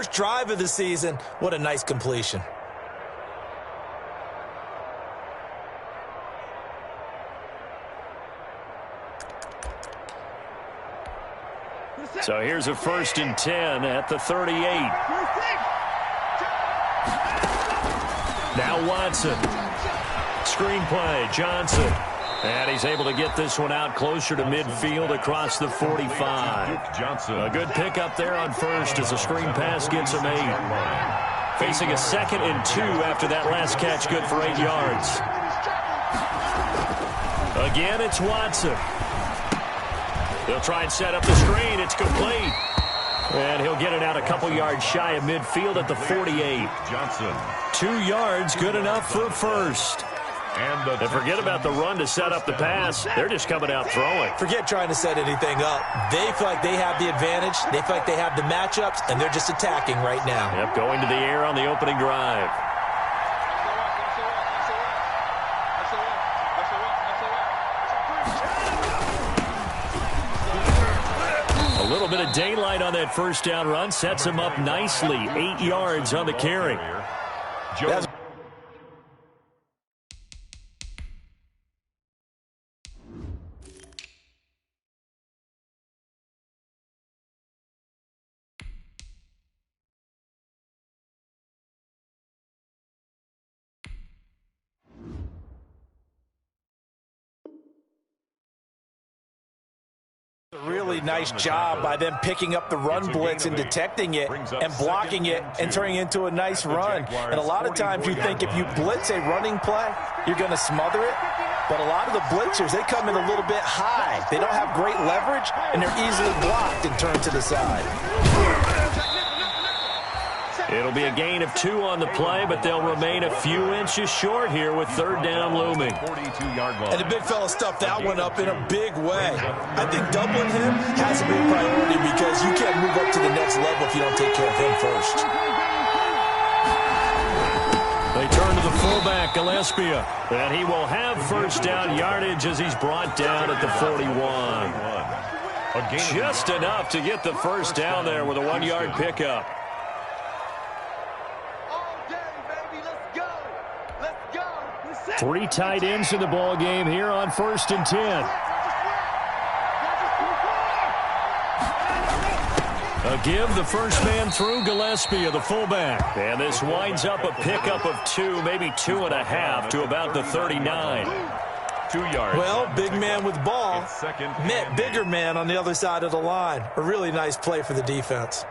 first drive of the season. What a nice completion. So here's a 1st and 10 at the 38. Now Watson. Screenplay, Johnson. And he's able to get this one out closer to midfield across the 45. Johnson. A good pickup there on first as the screen pass gets him 8. Facing a 2nd and 2 after that last catch, good for 8 yards. Again, it's Watson. He'll try and set up the screen. It's complete. And he'll get it out a couple yards shy of midfield at the 48. Johnson. 2 yards, good enough for a first. And forget about the run to set up the pass. They're just coming out throwing. Forget trying to set anything up. They feel like they have the advantage. They feel like they have the matchups, and they're just attacking right now. Yep, going to the air on the opening drive. A little bit of daylight on that first down run. Sets him up nicely. 8 yards on the carry. A really nice job by them picking up the run blitz and detecting it and blocking it and turning it into a nice run. And a lot of times you think if you blitz a running play, you're going to smother it. But a lot of the blitzers, they come in a little bit high. They don't have great leverage, and they're easily blocked and turned to the side. It'll be a gain of 2 on the play, but they'll remain a few inches short here with 3rd down looming. And the big fella stuffed that one up in a big way. I think doubling him has to be a priority because you can't move up to the next level if you don't take care of him first. They turn to the fullback, Gillespie, and he will have 1st down yardage as he's brought down at the 41. Just enough to get the 1st down there with a 1-yard pickup. 3 tight ends in the ball game here on 1st and 10. A give, the first man through, Gillespie, the fullback. And this winds up a pickup of 2, maybe 2.5 to about the 39. 2 yards. Well, big man with ball met bigger man on the other side of the line. A really nice play for the defense.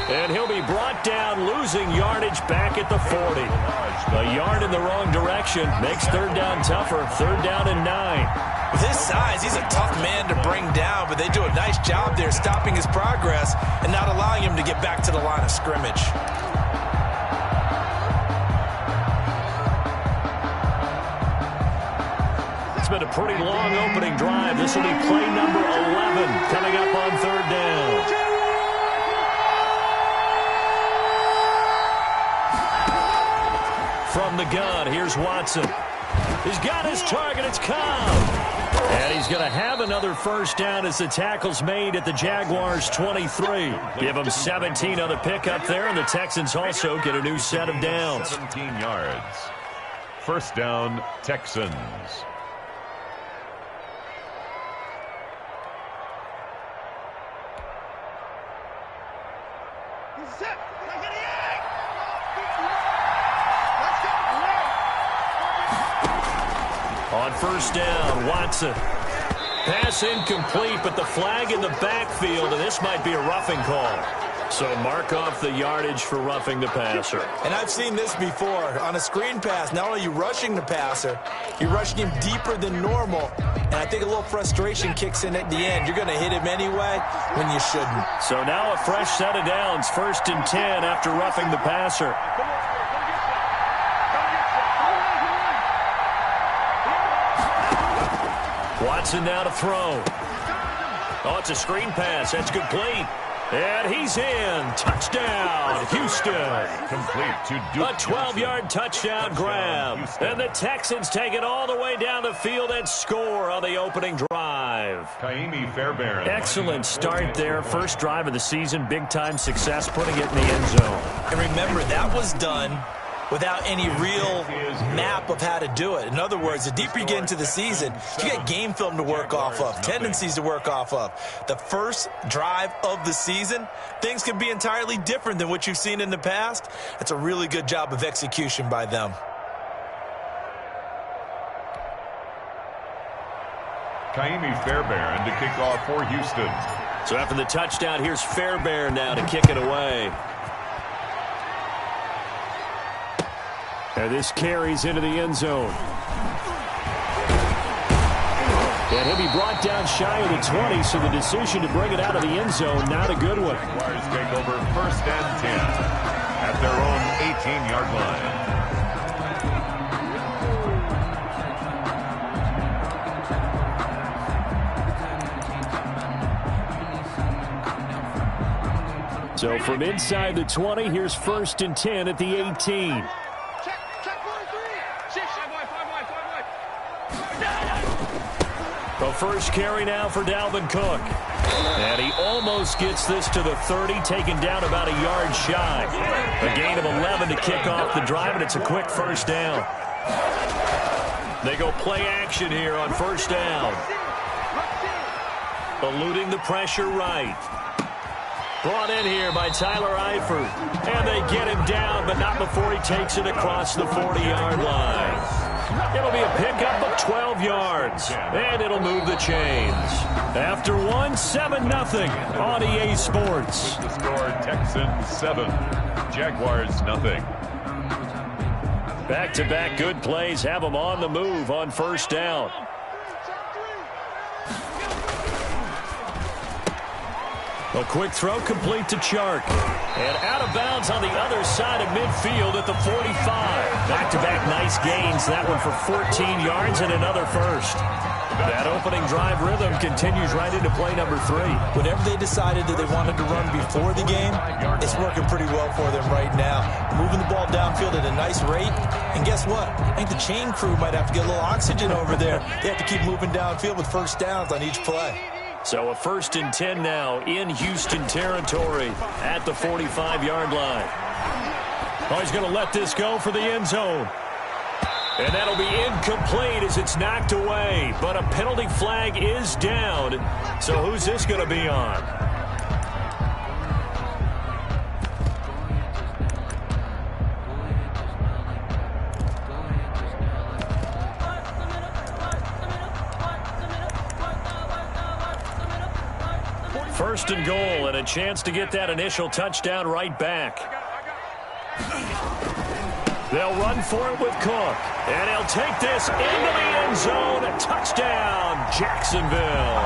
And he'll be brought down, losing yardage back at the 40. A yard in the wrong direction makes 3rd down tougher. 3rd down and 9. With his size, he's a tough man to bring down, but they do a nice job there stopping his progress and not allowing him to get back to the line of scrimmage. It's been a pretty long opening drive. This will be play number 11 coming up on 3rd down. From the gun, here's Watson. He's got his target, it's Cobb. And he's going to have another 1st down as the tackle's made at the Jaguars' 23. Give them 17 on the pickup there, and the Texans also get a new set of downs. 17 yards. 1st down, Texans. On 1st down, Watson. Pass incomplete, but the flag in the backfield, and this might be a roughing call. So mark off the yardage for roughing the passer. And I've seen this before. On a screen pass, not only are you rushing the passer, you're rushing him deeper than normal. And I think a little frustration kicks in at the end. You're going to hit him anyway when you shouldn't. So now a fresh set of downs, 1st and 10 after roughing the passer. Watson now to throw. Oh, it's a screen pass. That's complete. And he's in. Touchdown, Houston. Complete to Duke. A 12-yard touchdown grab. And the Texans take it all the way down the field and score on the opening drive. Kaimi Fairbairn. Excellent start there. First drive of the season. Big-time success putting it in the end zone. And remember, that was done without any real map of how to do it. In other words, the deeper you get into the season, you get game film to work off of, tendencies to work off of. The first drive of the season, things can be entirely different than what you've seen in the past. It's a really good job of execution by them. Kaimi Fairbairn to kick off for Houston. So after the touchdown, here's Fairbairn now to kick it away. And this carries into the end zone. And he'll be brought down shy of the 20, so the decision to bring it out of the end zone, not a good one. Jaguars take over 1st and 10 at their own 18-yard line. So from inside the 20, here's 1st and 10 at the 18. The first carry now for Dalvin Cook. And he almost gets this to the 30, taken down about a yard shy. A gain of 11 to kick off the drive, and it's a quick first down. They go play action here on first down. Eluding the pressure right. Brought in here by Tyler Eifert. And they get him down, but not before he takes it across the 40-yard line. It'll be a pickup of 12 yards, and it'll move the chains. After one, 7-0 on EA Sports. With the score, Texans 7, Jaguars 0. Back-to-back good plays have them on the move on first down. A quick throw complete to Chark. And out of bounds on the other side of midfield at the 45. Back-to-back nice gains. That one for 14 yards and another first. That opening drive rhythm continues right into play number 3. Whatever they decided that they wanted to run before the game, it's working pretty well for them right now. Moving the ball downfield at a nice rate. And guess what? I think the chain crew might have to get a little oxygen over there. They have to keep moving downfield with first downs on each play. So a 1st and 10 now in Houston territory at the 45-yard line. Oh, he's going to let this go for the end zone. And that'll be incomplete as it's knocked away. But a penalty flag is down. So who's this going to be on? First and goal, and a chance to get that initial touchdown right back. They'll run for it with Cook, and he'll take this into the end zone. Touchdown, Jacksonville.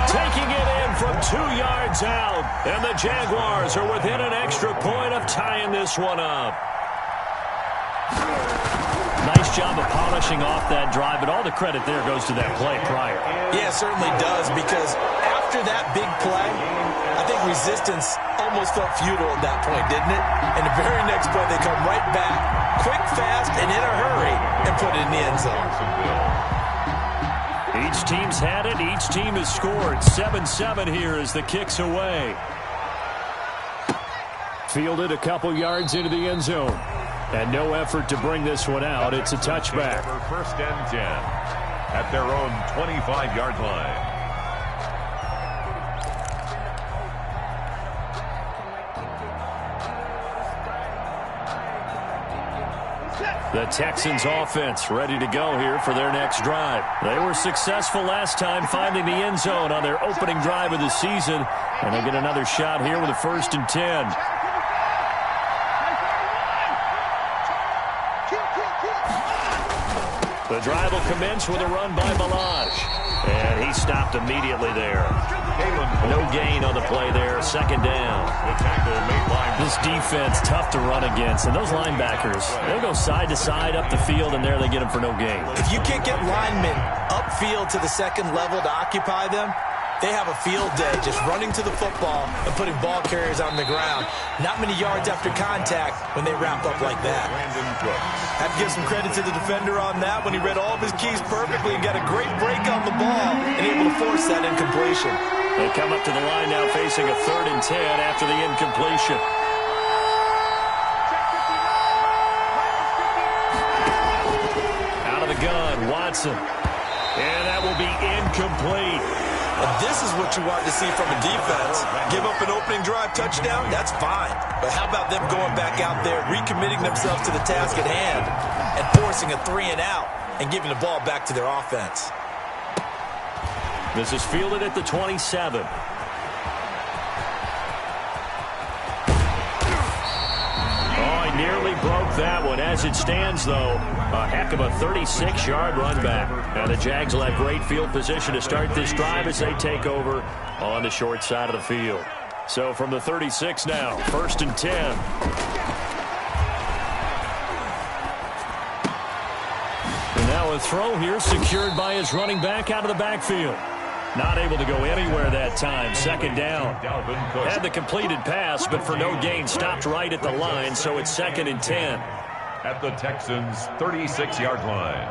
Taking it in from 2 yards out, and the Jaguars are within an extra point of tying this one up. Nice job of polishing off that drive, but all the credit there goes to that play prior. Yeah, it certainly does, because after that big play, I think resistance almost felt futile at that point, didn't it? And the very next play, they come right back, quick, fast, and in a hurry, and put it in the end zone. Each team's had it. Each team has scored. 7-7 here as the kick's away. Fielded a couple yards into the end zone. And no effort to bring this one out. It's a touchback. 1st and 10 at their own 25-yard line. The Texans offense ready to go here for their next drive. They were successful last time finding the end zone on their opening drive of the season. And they get another shot here with a 1st and 10. The drive will commence with a run by Balaj. And he stopped immediately there. No gain on the play there. 2nd down. This defense, tough to run against. And those linebackers, they'll go side to side up the field, and there they get them for no gain. If you can't get linemen upfield to the second level to occupy them, They have a field day just running to the football and putting ball carriers on the ground. Not many yards after contact when they wrap up like that. Have to give some credit to the defender on that when he read all of his keys perfectly and got a great break on the ball and able to force that incompletion. They come up to the line now facing a 3rd and 10 after the incompletion. Out of the gun, Watson. And that will be incomplete. And this is what you want to see from a defense. Give up an opening drive touchdown, that's fine. But how about them going back out there, recommitting themselves to the task at hand, and forcing a 3-and-out and giving the ball back to their offense. This is fielded at the 27. Nearly broke that one. As it stands, though, a heck of a 36-yard run back. Now the Jags will have great field position to start this drive as they take over on the short side of the field. So from the 36 now, 1st and 10. And now a throw here secured by his running back out of the backfield. Not able to go anywhere that time. 2nd down. Had the completed pass, but for no gain, stopped right at the line, so it's 2nd and 10. At the Texans' 36-yard line.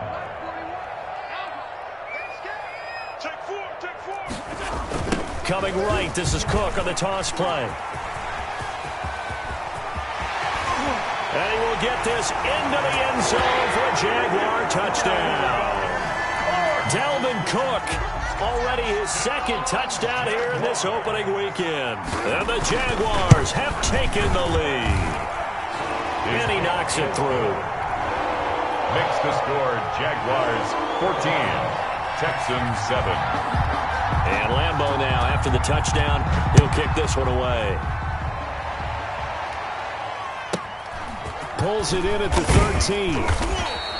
Coming right, this is Cook on the toss play. And he will get this into the end zone for a Jaguar touchdown. Dalvin Cook. Already his 2nd touchdown here in this opening weekend. And the Jaguars have taken the lead. And he knocks it through. Makes the score Jaguars 14, Texans 7. And Lambeau now, after the touchdown, he'll kick this one away. Pulls it in at the 13.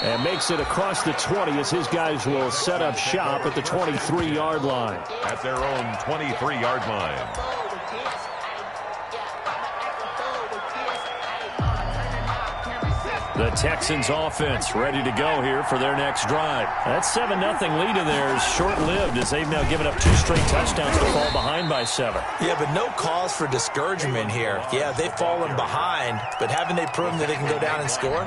And makes it across the 20 as his guys will set up shop at the 23-yard line. At their own 23-yard line. The Texans offense ready to go here for their next drive. That 7-0 lead of theirs short-lived as they've now given up 2 straight touchdowns to fall behind by 7. Yeah, but no cause for discouragement here. Yeah, they've fallen behind, but haven't they proven that they can go down and score?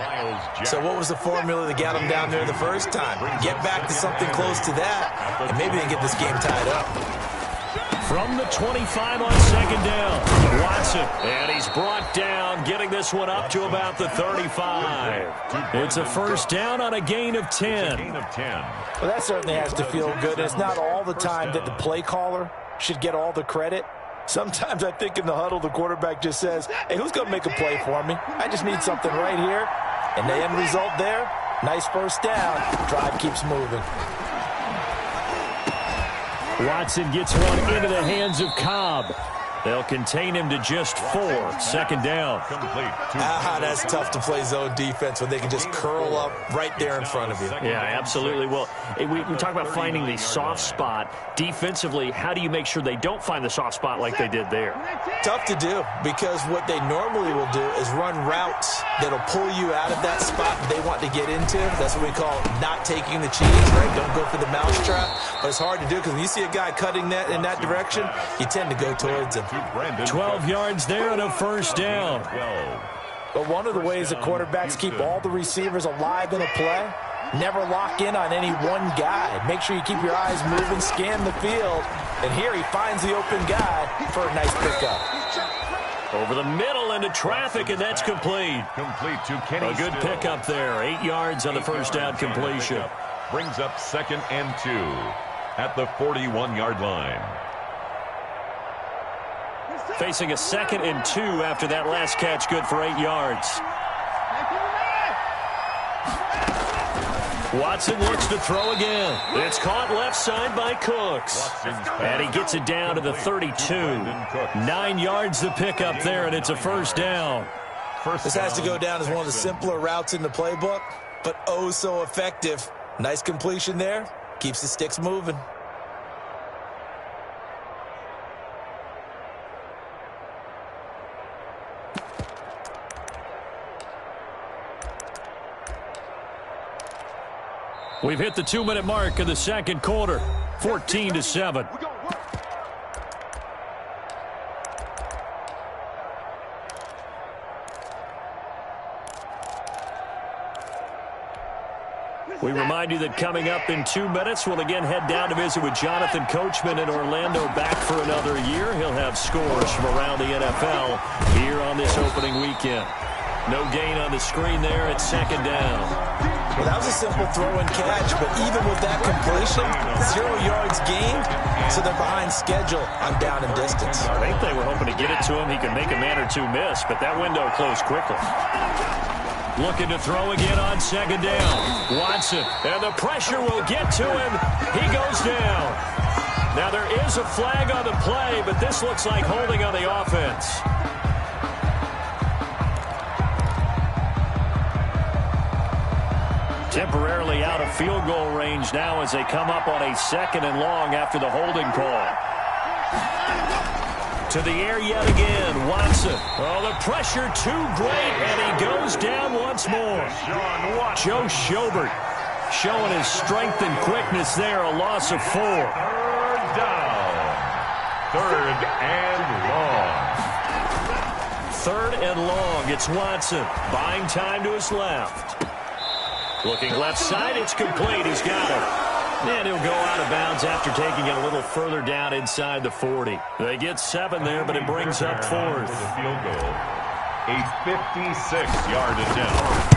So what was the formula that got them down there the first time? Get back to something close to that, and maybe they can get this game tied up. From the 25 on 2nd down, Watson, and he's brought down, getting this one up to about the 35. It's a 1st down on a gain of 10. Well, that certainly has to feel good. It's not all the time that the play caller should get all the credit. Sometimes I think in the huddle, the quarterback just says, hey, who's going to make a play for me? I just need something right here. And the end result there, nice 1st down. Drive keeps moving. Watson gets one into the hands of Cobb. They'll contain him to just 4. 2nd down. That's tough to play zone defense when they can just curl up right there in front of you. Yeah, absolutely. Well, we talk about finding the soft spot. Defensively, how do you make sure they don't find the soft spot like they did there? Tough to do, because what they normally will do is run routes that'll pull you out of that spot they want to get into. That's what we call not taking the cheese, right? Don't go for the mousetrap. But it's hard to do because when you see a guy cutting that in that direction, you tend to go towards him. 12 yards there and a 1st down. But one of the ways the quarterbacks keep all the receivers alive in a play, never lock in on any one guy. Make sure you keep your eyes moving, scan the field. And here he finds the open guy for a nice pickup. Over the middle into traffic, and that's complete. Complete to Kenny. A good pickup there. 8 yards on the 1st down completion. Brings up 2nd and 2 at the 41-yard line. Facing a 2nd and 2 after that last catch, good for 8 yards. Watson looks to throw again. It's caught left side by Cooks. And he gets it down to the 32. 9 yards the pickup there, and it's a 1st down. This has to go down as one of the simpler routes in the playbook, but oh so effective. Nice completion there. Keeps the sticks moving. We've hit the 2-minute mark of the 2nd quarter. 14-7. We remind you that coming up in 2 minutes, we'll again head down to visit with Jonathan Coachman in Orlando, back for another year. He'll have scores from around the NFL here on this opening weekend. No gain on the screen there at second down. Well, that was a simple throw and catch, but even with that completion, 0 yards gained, so they're behind schedule on down and distance. I think they were hoping to get it to him. He could make a man or two miss, but that window closed quickly. Looking to throw again on second down. Watson, and the pressure will get to him. He goes down. Now there is a flag on the play, but this looks like holding on the offense. Temporarily out of field goal range now as they come up on a second and long after the holding call. To the air yet again, Watson. Oh, the pressure too great, and he goes down once more. Joe Schobert showing his strength and quickness there, a loss of 4. Third down. Third and long. Third and long, it's Watson. Buying time to his left. Looking left side, it's complete. He's got it. And he'll go out of bounds after taking it a little further down inside the 40. They get 7 there, but it brings up 4th. For the field goal, a 56-yard attempt.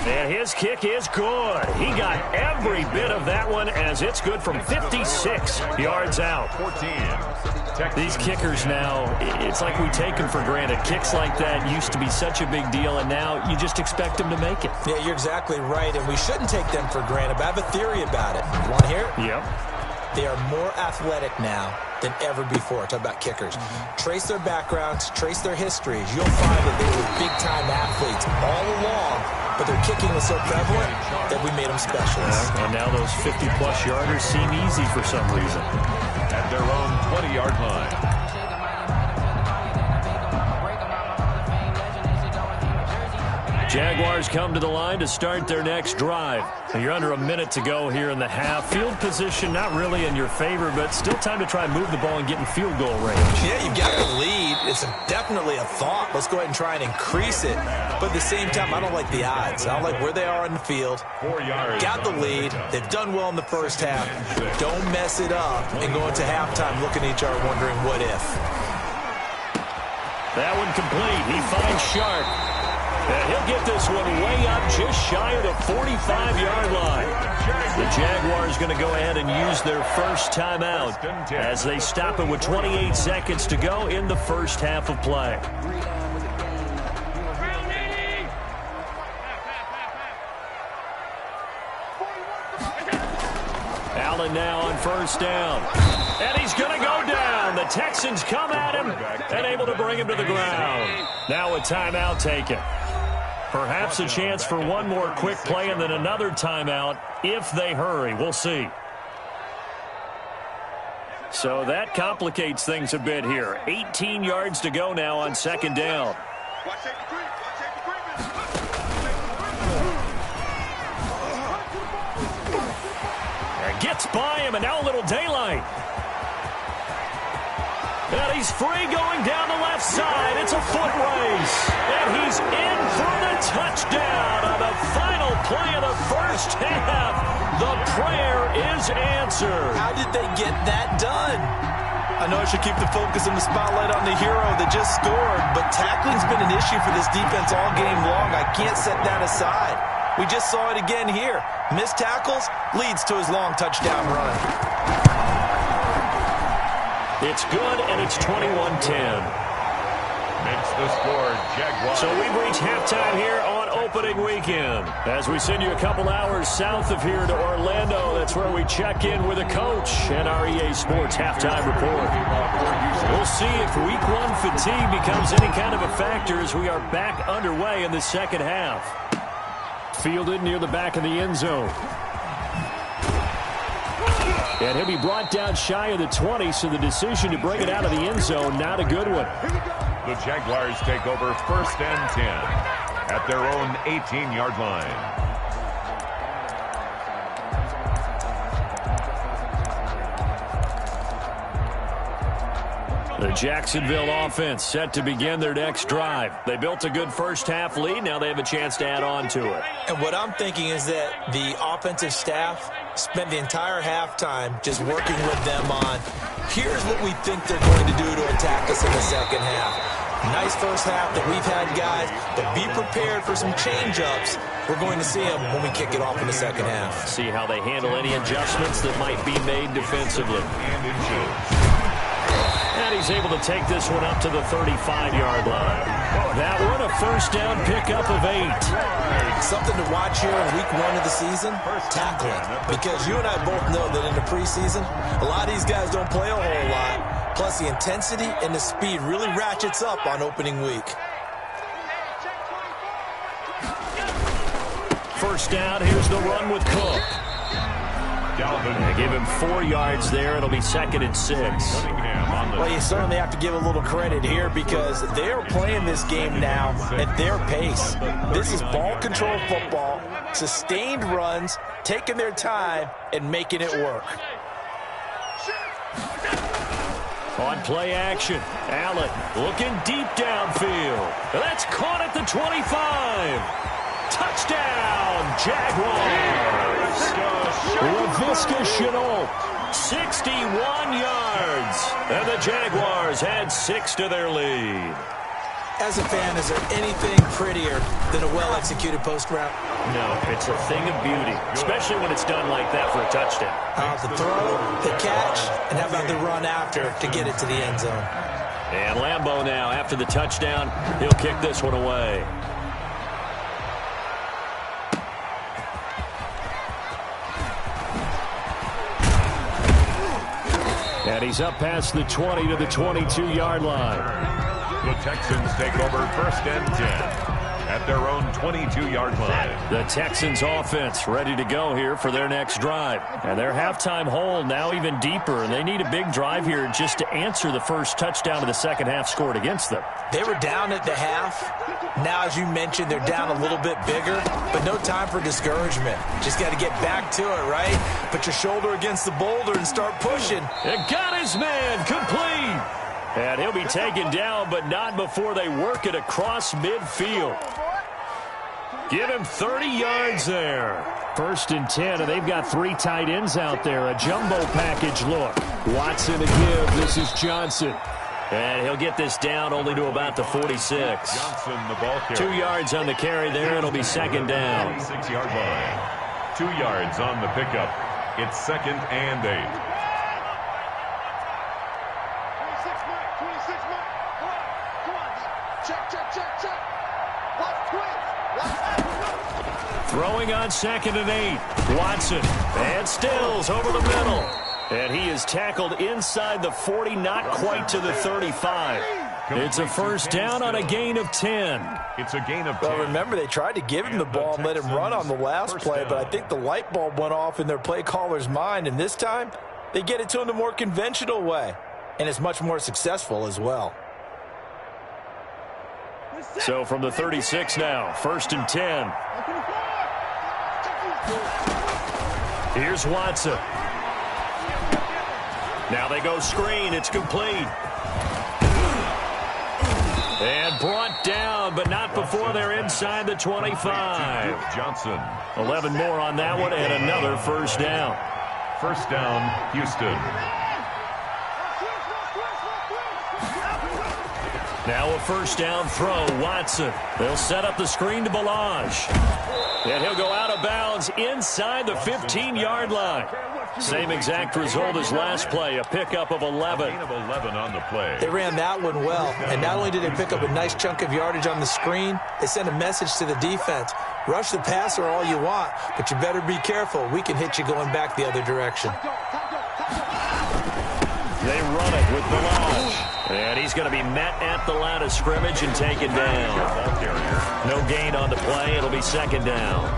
And his kick is good. He got every bit of that one as it's good from 56 yards out. 14. These kickers now, it's like we take them for granted. Kicks like that used to be such a big deal, and now you just expect them to make it. Yeah, you're exactly right, and we shouldn't take them for granted, but I have a theory about it. You want to hear it? Yep. They are more athletic now than ever before. Talk about kickers. Trace their backgrounds, trace their histories. You'll find that they were big-time athletes all along, but their kicking was so prevalent that we made them specialists. And now those 50-plus yarders seem easy for some reason. At their own 20-yard line. Jaguars come to the line to start their next drive. You're under a minute to go here in the half. Field position not really in your favor, but still time to try and move the ball and get in field goal range. Yeah, you've got the lead. It's definitely a thought. Let's go ahead and try and increase it. But at the same time, I don't like the odds. I don't like where they are on the field. 4 yards. Got the lead. They've done well in the first half. Don't mess it up and go into halftime looking at each other wondering what if. That one complete. He finds Sharp. And he'll get this one way up just shy of the 45-yard line. The Jaguars going to go ahead and use their first timeout as they stop it with 28 seconds to go in the first half of play. Allen now on first down. And he's going to go down. The Texans come at him and able to bring him to the ground. Now a timeout taken. Perhaps a chance for one more quick play and then another timeout if they hurry. We'll see. So that complicates things a bit here. 18 yards to go now on second down. And gets by him, and now a little daylight. And he's free going down the left side. It's a foot race. And he's in for the touchdown on the final play of the first half. The prayer is answered. How did they get that done? I know I should keep the focus and the spotlight on the hero that just scored, but tackling's been an issue for this defense all game long. I can't set that aside. We just saw it again here. Missed tackles leads to his long touchdown run. It's good, and it's 21-10. Makes the score Jaguars. So we've reached halftime here on opening weekend. As we send you a couple hours south of here to Orlando, that's where we check in with a coach and our EA Sports halftime report. We'll see if week one fatigue becomes any kind of a factor as we are back underway in the second half. Fielded near the back of the end zone. And he'll be brought down shy of the 20, so the decision to bring it out of the end zone, not a good one. The Jaguars take over first and 10 at their own 18-yard line. The Jacksonville offense set to begin their next drive. They built a good first-half lead. Now they have a chance to add on to it. And what I'm thinking is that the offensive staff spent the entire halftime just working with them on, here's what we think they're going to do to attack us in the second half. Nice first half that we've had, guys, but be prepared for some change-ups. We're going to see them when we kick it off in the second half. See how they handle any adjustments that might be made defensively. And he's able to take this one up to the 35-yard line. That one a first down pickup of 8. Something to watch here in week 1 of the season, tackling. Because you and I both know that in the preseason, a lot of these guys don't play a whole lot. Plus, the intensity and the speed really ratchets up on opening week. First down, here's the run with Cook. They give him 4 yards there. It'll be 2nd and 6. Well, you certainly have to give a little credit here because they're playing this game now at their pace. This is ball control football, sustained runs, taking their time, and making it work. On play action, Allen looking deep downfield. That's caught at the 25. Touchdown, Jaguars. LaVisca Chenault, 61 yards. And the Jaguars add 6 to their lead. As a fan, is there anything prettier than a well-executed post route? No, it's a thing of beauty, especially when it's done like that for a touchdown. The throw, the catch, and how about the run after to get it to the end zone? And Lambeau now, after the touchdown, he'll kick this one away. And he's up past the 20 to the 22-yard line. The Texans take over 1st and 10 at their own 22-yard line. The Texans offense ready to go here for their next drive. And their halftime hole now even deeper, and they need a big drive here just to answer the first touchdown of the second half scored against them. They were down at the half. Now, as you mentioned, they're down a little bit bigger, but no time for discouragement. Just got to get back to it, right? Put your shoulder against the boulder and start pushing. And got his man complete. And he'll be taken down, but not before they work it across midfield. Give him 30 yards there. 1st and 10, and they've got 3 tight ends out there. A jumbo package look. Watson to give. This is Johnson. And he'll get this down only to about the 46. Johnson, the ball carrier. 2 yards on the carry there. It'll be 2nd down. 6-yard line. 2 yards on the pickup. It's 2nd and 8. Throwing on 2nd and 8. Watson and Stills over the middle. And he is tackled inside the 40, not quite to the 35. It's a first down on a gain of 10. It's a gain of 10. Well, remember, they tried to give him the ball and let him run on the last play, but I think the light bulb went off in their play caller's mind, and this time they get it to him the more conventional way, and it's much more successful as well. So from the 36 now, 1st and 10. Here's Watson. Now they go screen. It's complete. And brought down, but not before they're inside the 25. Johnson. 11 more on that one, and another first down. First down, Houston. Now a first down throw, Watson. They'll set up the screen to Balaj. And he'll go out of bounds inside the 15-yard line. Same exact result as last play, a pickup of 11. Gain of 11 on the play. They ran that one well, and not only did they pick up a nice chunk of yardage on the screen, they sent a message to the defense. Rush the passer all you want, but you better be careful. We can hit you going back the other direction. They run it with Balaj. And he's going to be met at the line of scrimmage and taken down. No gain on the play. It'll be 2nd down.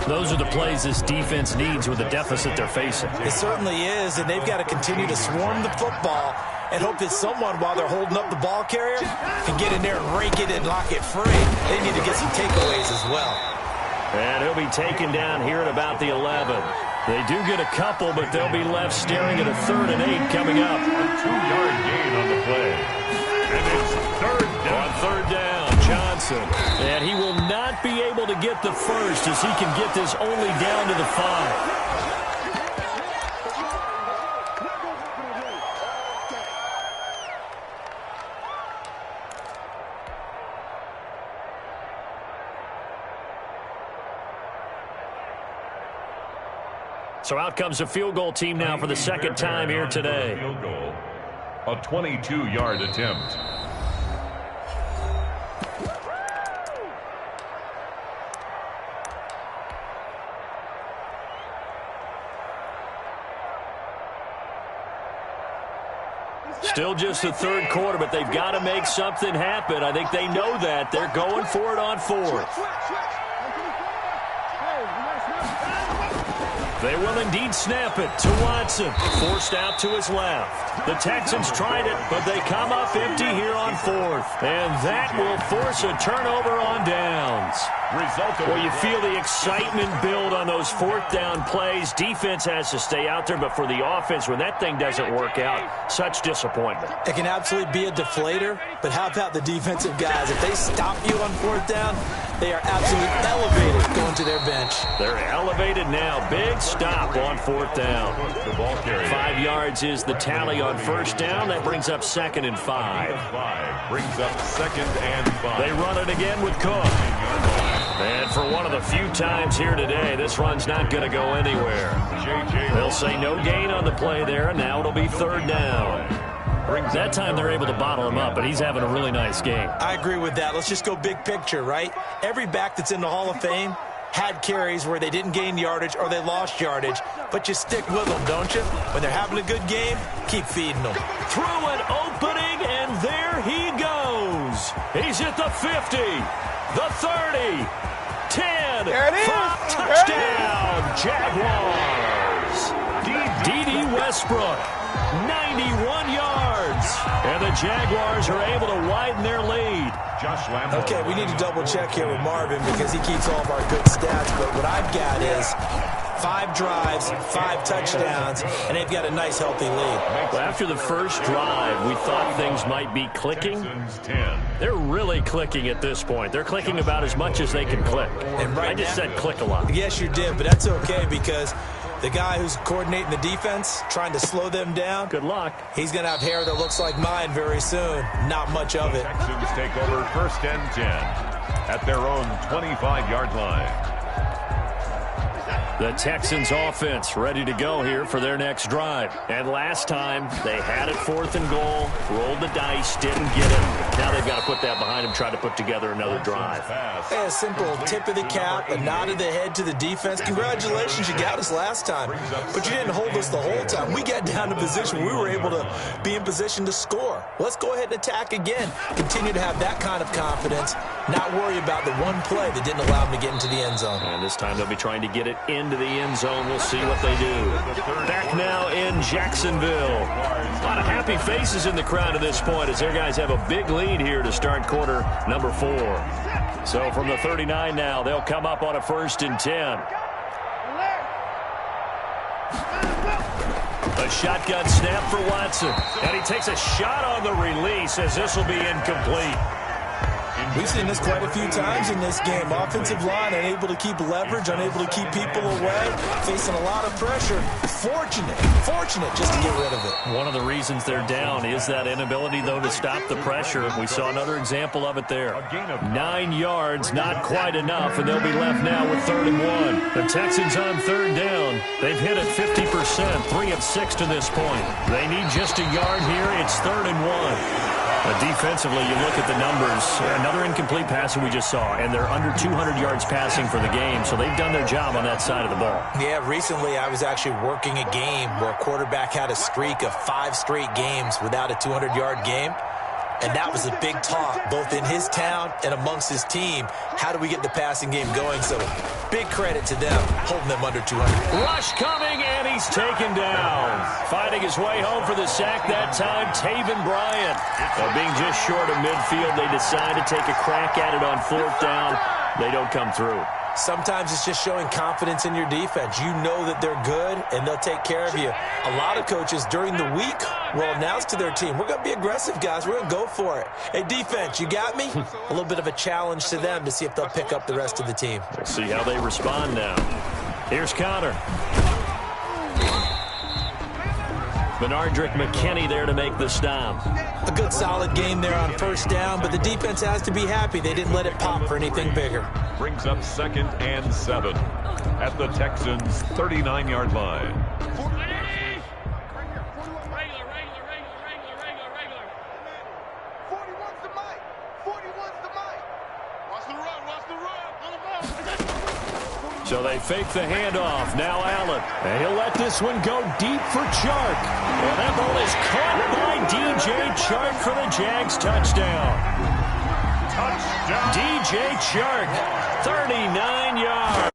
Those are the plays this defense needs with the deficit they're facing. It certainly is, and they've got to continue to swarm the football and hope that someone, while they're holding up the ball carrier, can get in there and rake it and lock it free. They need to get some takeaways as well. And he'll be taken down here at about the 11. They do get a couple, but they'll be left staring at a 3rd and 8 coming up. A 2-yard gain on the play. And it's 3rd down. On 3rd down, Johnson. And he will not be able to get the first as he can get this only down to the 5. So out comes a field goal team now for the 2nd time here today. Field goal. A 22-yard attempt. Still just the 3rd quarter, but they've got to make something happen. I think they know that. They're going for it on 4th. They will indeed snap it to Watson. Forced out to his left. The Texans tried it, but they come up empty here on 4th. And that will force a turnover on downs. Well, you feel the excitement build on those 4th down plays. Defense has to stay out there, but for the offense, when that thing doesn't work out, such disappointment. It can absolutely be a deflator, but how about the defensive guys? If they stop you on 4th down, they are absolutely elevated going to their bench. They're elevated now. Big stop on 4th down. 5 yards is the tally on 1st down. That brings up 2nd and 5. Brings up 2nd and 5. They run it again with Cook. And for one of the few times here today, this run's not going to go anywhere. They'll say no gain on the play there, and now it'll be 3rd down. That time they're able to bottle him up, but he's having a really nice game. I agree with that. Let's just go big picture, right? Every back that's in the Hall of Fame had carries where they didn't gain yardage or they lost yardage, but you stick with them, don't you? When they're having a good game, keep feeding them. Through an opening, and there he goes. He's at the 50, the 30, 10, there it is. 5, touchdown, Jaguars. D.D. Westbrook, 91 yards, and the Jaguars are able to widen their lead. Okay, we need to double check here with Marvin because he keeps all of our good stats, but what I've got is 5 drives, 5 touchdowns, and they've got a nice, healthy lead. Well, after the first drive, we thought things might be clicking. They're really clicking at this point. They're clicking about as much as they can click. And I just said click a lot. Yes, you did, but that's okay because the guy who's coordinating the defense, trying to slow them down. Good luck. He's going to have hair that looks like mine very soon. Not much of it. Texans take over 1st and 10 at their own 25-yard line. The Texans offense ready to go here for their next drive. And last time, they had it 4th and goal, rolled the dice, didn't get it. Now they've got to put that behind them, try to put together another drive. Hey, a simple tip of the cap, a nod of the head to the defense. Congratulations, you got us last time. But you didn't hold us the whole time. We got down to position where we were able to be in position to score. Let's go ahead and attack again. Continue to have that kind of confidence, not worry about the one play that didn't allow them to get into the end zone. And this time they'll be trying to get it into the end zone. We'll see what they do. Back now in Jacksonville. A lot of happy faces in the crowd at this point as their guys have a big lead here to start quarter number 4. So from the 39 now, they'll come up on a 1st and 10. A shotgun snap for Watson. And he takes a shot on the release as this will be incomplete. We've seen this quite a few times in this game. Offensive line unable to keep leverage, unable to keep people away, facing a lot of pressure. Fortunate just to get rid of it. One of the reasons they're down is that inability, though, to stop the pressure. We saw another example of it there. 9 yards, not quite enough, and they'll be left now with 3rd and 1. The Texans on 3rd down. They've hit it 50%, 3 of 6 to this point. They need just a yard here. It's 3rd and 1. Defensively, you look at the numbers. Another incomplete pass that we just saw, and they're under 200 yards passing for the game, so they've done their job on that side of the ball. Yeah, recently I was actually working a game where a quarterback had a streak of 5 straight games without a 200-yard game. And that was a big talk, both in his town and amongst his team. How do we get the passing game going? So big credit to them, holding them under 200. Rush coming, and he's taken down. Fighting his way home for the sack that time, Taven Bryant. Being just short of midfield, they decide to take a crack at it on 4th down. They don't come through. Sometimes it's just showing confidence in your defense. You know that they're good, and they'll take care of you. A lot of coaches during the week will announce to their team, we're going to be aggressive, guys. We're going to go for it. Hey, defense, you got me? A little bit of a challenge to them to see if they'll pick up the rest of the team. We'll see how they respond now. Here's Connor. Benardrick McKinney there to make the stop. A good solid game there on first down, but the defense has to be happy they didn't let it pop for anything bigger. Brings up 2nd and 7 at the Texans' 39-yard line. So they fake the handoff. Now Allen. And he'll let this one go deep for Chark. And that ball is caught by DJ Chark for the Jags touchdown. Touchdown. DJ Chark, 39 yards.